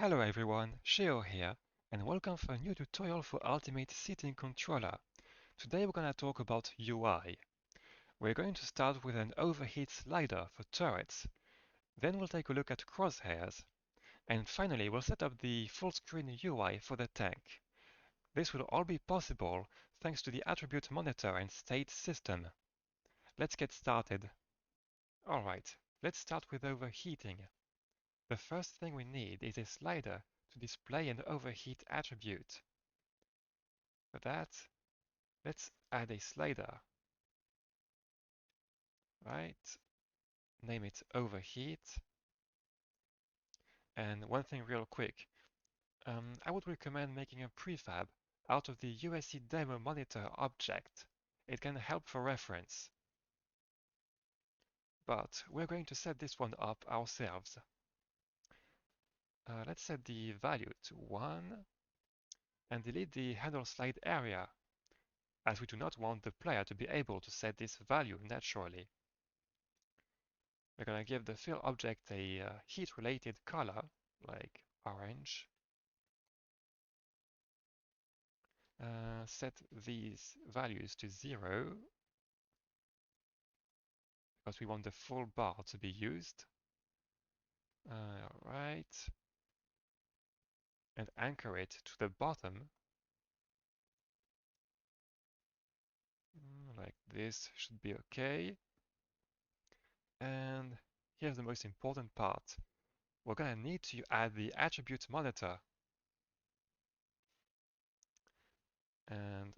Hello everyone, Sheo here, and welcome for a new tutorial for Ultimate Seating Controller. Today we're going to talk about UI. We're going to start with an overheat slider for turrets, then we'll take a look at crosshairs, and finally we'll set up the full screen UI for the tank. This will all be possible thanks to the attribute monitor and state system. Let's get started. Alright, let's start with overheating. The first thing we need is a slider to display an overheat attribute. For that, let's add a slider, right? Name it overheat. And one thing real quick, I would recommend making a prefab out of the USC demo monitor object. It can help for reference. But we're going to set this one up ourselves. Let's set the value to 1 and delete the handle slide area, as we do not want the player to be able to set this value naturally. We're going to give the fill object a heat-related color, like orange. Set these values to 0, because we want the full bar to be used. Right. And anchor it to the bottom. Like this should be okay. And here's the most important part. We're going to need to add the attribute monitor. And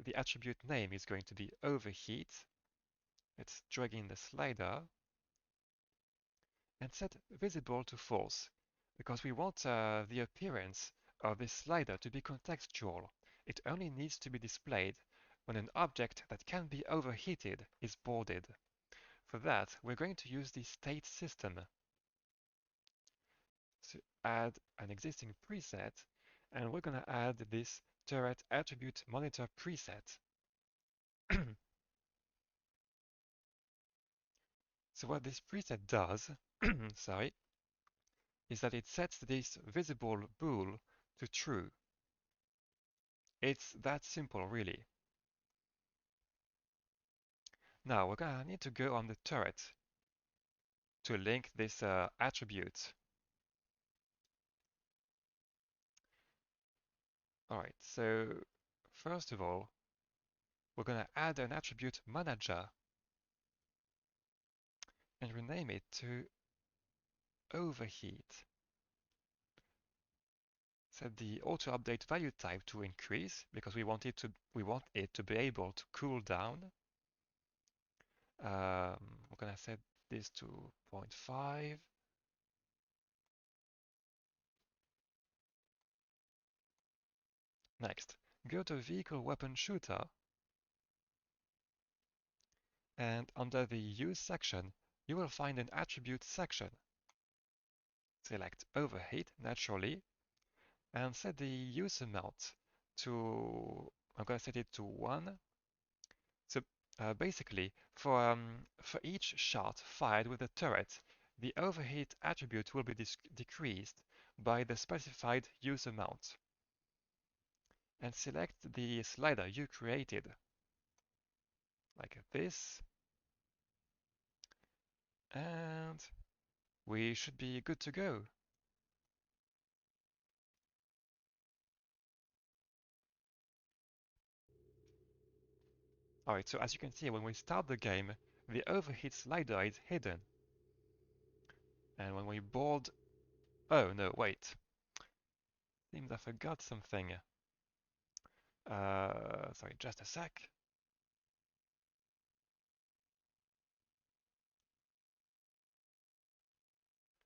the attribute name is going to be overheat. Let's drag in the slider and set visible to false, because we want the appearance of this slider to be contextual. It only needs to be displayed when an object that can be overheated is boarded. For that, we're going to use the state system to add an existing preset, and we're going to add this turret attribute monitor preset. So what this preset does, sorry, is that it sets this visible bool to true. It's that simple, really. Now we're gonna need to go on the turret to link this attribute. Alright, so first of all, we're gonna add an attribute manager and rename it to overheat. Set the auto update value type to increase because we want it to be able to cool down. We're gonna set this to 0.5. Next, go to vehicle weapon shooter, and under the use section, you will find an attribute section. Select overheat naturally and set the use amount to, I'm going to set it to 1. So basically, for each shot fired with the turret, the overheat attribute will be decreased by the specified use amount. And select the slider you created, like this. And we should be good to go. Alright, so as you can see, when we start the game, the overheat slider is hidden. And when we board... Oh, no, wait. Seems I forgot something. Sorry, just a sec.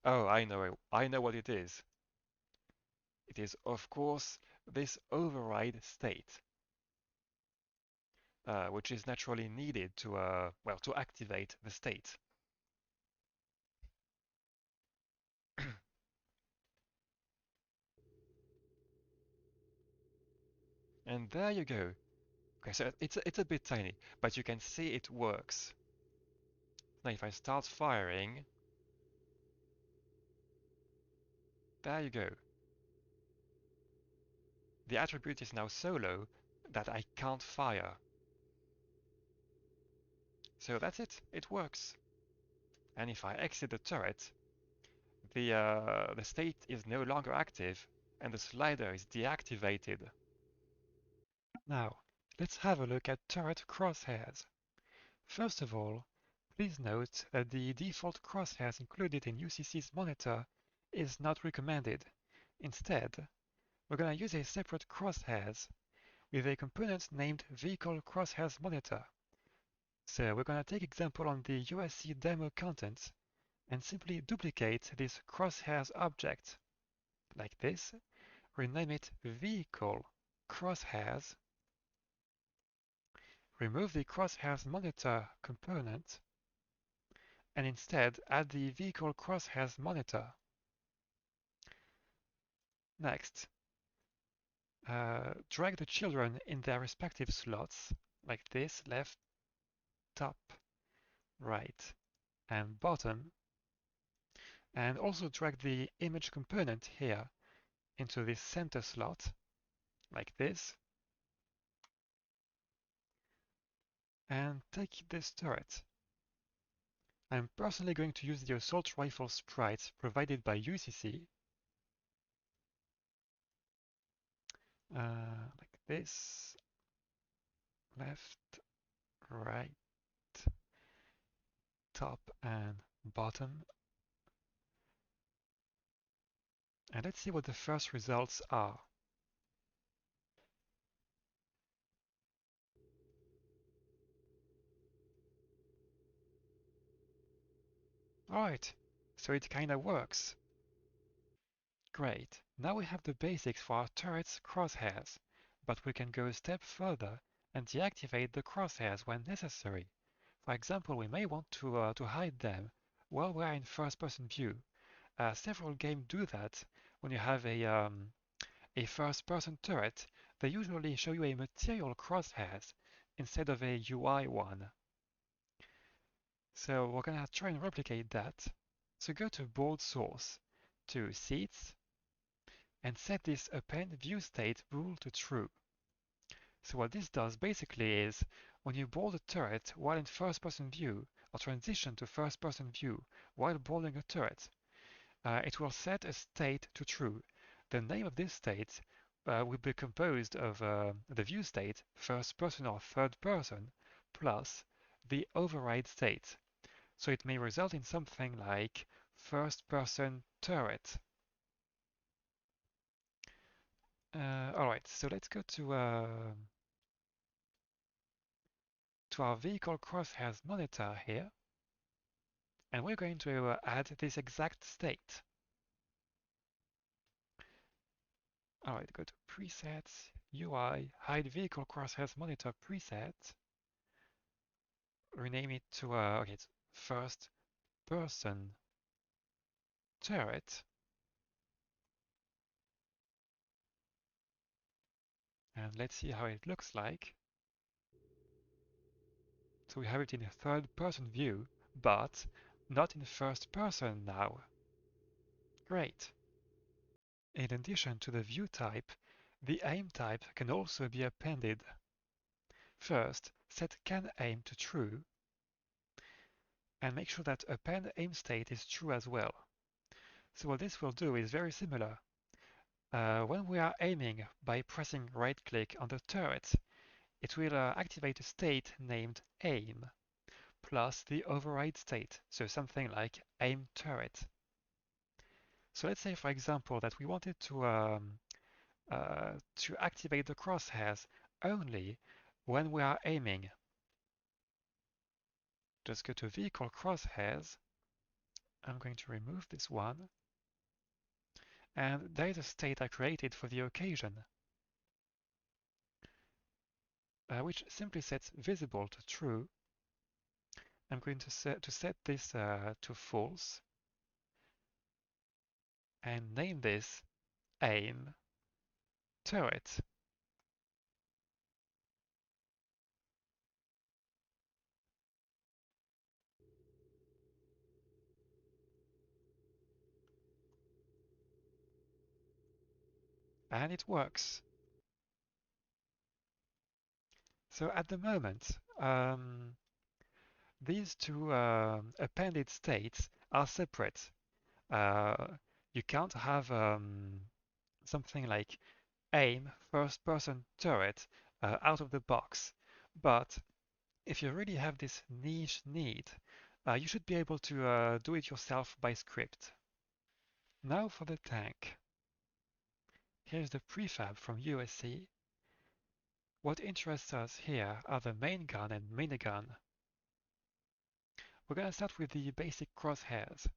Oh, I know what it is. It is, of course, this override state, which is naturally needed to, well, to activate the state. And there you go. Okay, so it's a bit tiny, but you can see it works. Now if I start firing, There you go. The attribute is now so low that I can't fire. So that's it, it works. And if I exit the turret, the state is no longer active and the slider is deactivated. Now, let's have a look at turret crosshairs. First of all, please note that the default crosshairs included in UCC's monitor is not recommended. Instead, we're going to use a separate crosshairs with a component named vehicle crosshairs monitor. So we're going to take example on the USC demo content and simply duplicate this crosshairs object like this, rename it vehicle crosshairs, remove the crosshairs monitor component, and instead add the vehicle crosshairs monitor. Next, drag the children in their respective slots like this, left, top, right, and bottom, and also drag the image component here into this center slot like this, and take this turret. I'm personally going to use the assault rifle sprite provided by UCC, like this, left, right, top, and bottom. And let's see what the first results are. Alright, so it kinda works. Great, now we have the basics for our turret's crosshairs, but we can go a step further and deactivate the crosshairs when necessary. For example, we may want to hide them while we're in first-person view. Several games do that. When you have a first-person turret, they usually show you a material crosshairs instead of a UI one. So we're gonna try and replicate that. So go to board source, to seats, and set this append view state rule to true. So what this does basically is when you board a turret while in first-person view or transition to first-person view while boarding a turret, it will set a state to true. The name of this state will be composed of the view state, first person or third person, plus the override state. So it may result in something like first person turret. Alright, so let's go to our vehicle crosshairs monitor here, and we're going to add this exact state. Alright, go to presets, UI, hide vehicle crosshairs monitor preset, rename it to okay, it's first person turret, and let's see how it looks like. So we have it in a third person view, but not in first person now. Great. In addition to the view type, the aim type can also be appended. First, set can aim to true, and make sure that append aim state is true as well. So what this will do is very similar. When we are aiming by pressing right click on the turret, it will activate a state named aim plus the override state, so something like aim turret. So let's say, for example, that we wanted to activate the crosshairs only when we are aiming. Just go to vehicle crosshairs. I'm going to remove this one. And there is a state I created for the occasion, which simply sets visible to true. I'm going to set this to false and name this aim turret. and it works. So at the moment, these two appended states are separate. Uh, you can't have something like aim first-person turret out of the box. But if you really have this niche need, you should be able to do it yourself by script. Now for the tank. Here's the prefab from USC. What interests us here are the main gun and minigun. We're going to start with the basic crosshairs.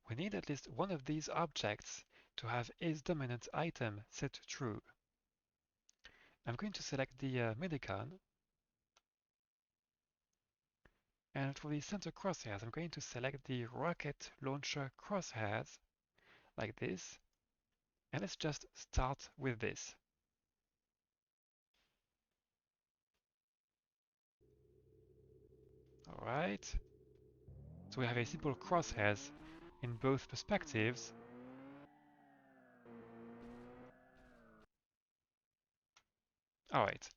We need at least one of these objects to have its dominant item set to true. I'm going to select the minigun, and for the center crosshairs I'm going to select the rocket launcher crosshairs, like this, and let's just start with this. Alright, so we have a simple crosshairs in both perspectives. Alright,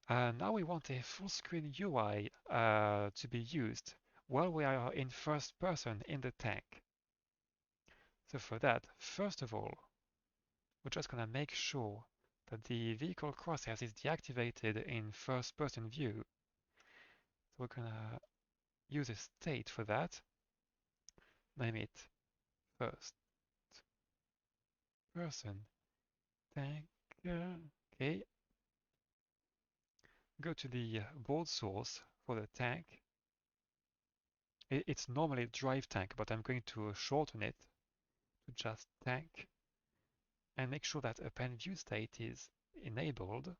now we want a full screen UI to be used while we are in first person in the tank. So for that, first of all, we're just gonna make sure that the vehicle crosshairs is deactivated in first person view. So we're gonna use a state for that. Name it first person tank. Okay, go to the board source for the tank. It's normally drive tank, but I'm going to shorten it to just tank and make sure that append view state is enabled.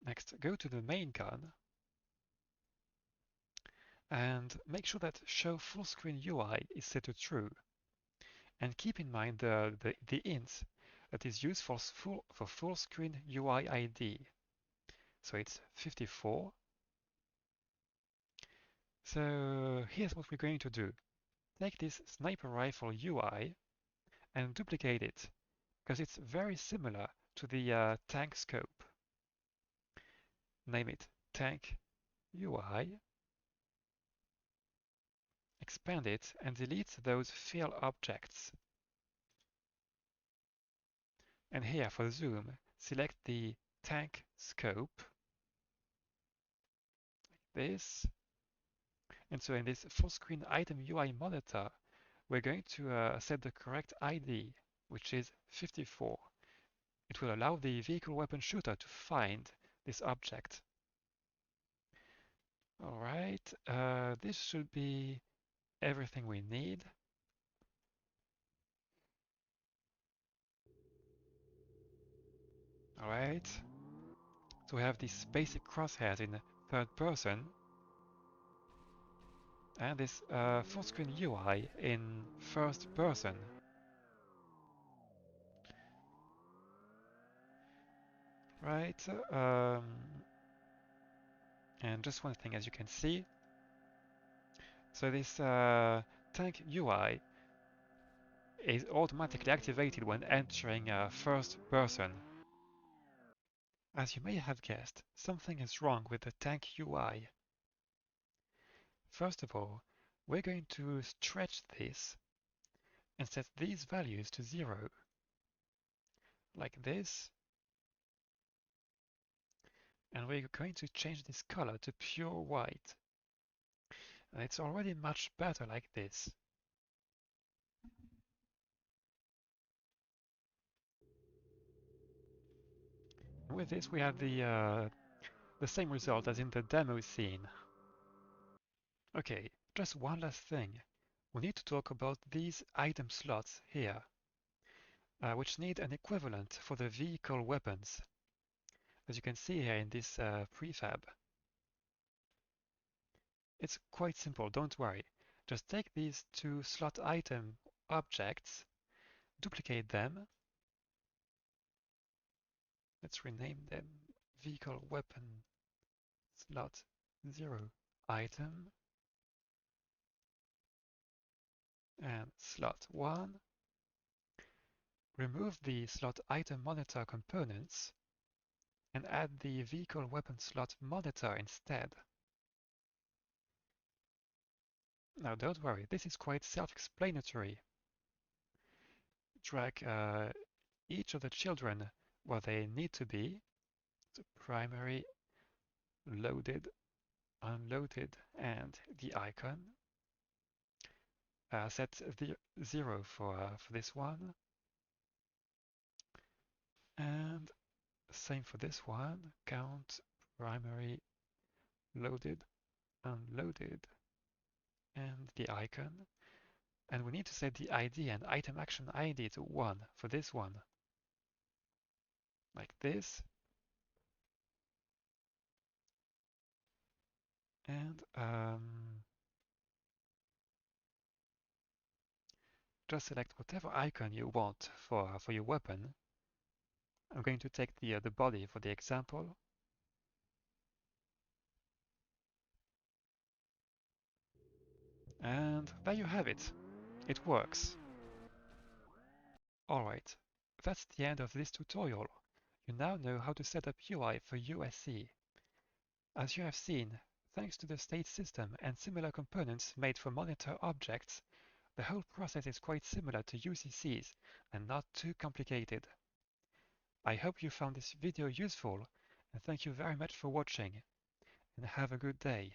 Next, go to the main gun and make sure that show full screen UI is set to true. And keep in mind the int that is used for full screen UI ID. So it's 54. So here's what we're going to do. Take this sniper rifle UI and duplicate it, because it's very similar to the tank scope. Name it tank UI, expand it and delete those fill objects. And here for zoom, select the tank scope, like this. And so in this full screen item UI monitor, we're going to set the correct ID, which is 54. It will allow the vehicle weapon shooter to find this object. Alright, this should be everything we need. Alright, so we have these basic crosshairs in third person and this full screen UI in first person. Right, and just one thing, as you can see, so this tank UI is automatically activated when entering first person. As you may have guessed, something is wrong with the tank UI. First of all, we're going to stretch this and set these values to 0, like this. And we're going to change this color to pure white. And it's already much better like this. And with this we have the same result as in the demo scene. Okay, just one last thing. We need to talk about these item slots here, which need an equivalent for the vehicle weapons. As you can see here in this prefab. It's quite simple, don't worry. Just take these two slot item objects, duplicate them. Let's rename them vehicle weapon slot 0 item. and slot 1. Remove the slot item monitor components and add the vehicle weapon slot monitor instead. Now don't worry, this is quite self-explanatory. Drag each of the children where they need to be. So primary, loaded, unloaded, and the icon. Set the 0 for this one. And same for this one. Count, primary, loaded, unloaded, and the icon. And we need to set the ID and item action ID to 1 for this one. Like this. And just select whatever icon you want for your weapon. I'm going to take the body for the example. And there you have it. It works. Alright, that's the end of this tutorial. You now know how to set up UI for USC. As you have seen, thanks to the state system and similar components made for monitor objects, the whole process is quite similar to UCC's and not too complicated. I hope you found this video useful, and thank you very much for watching, and have a good day.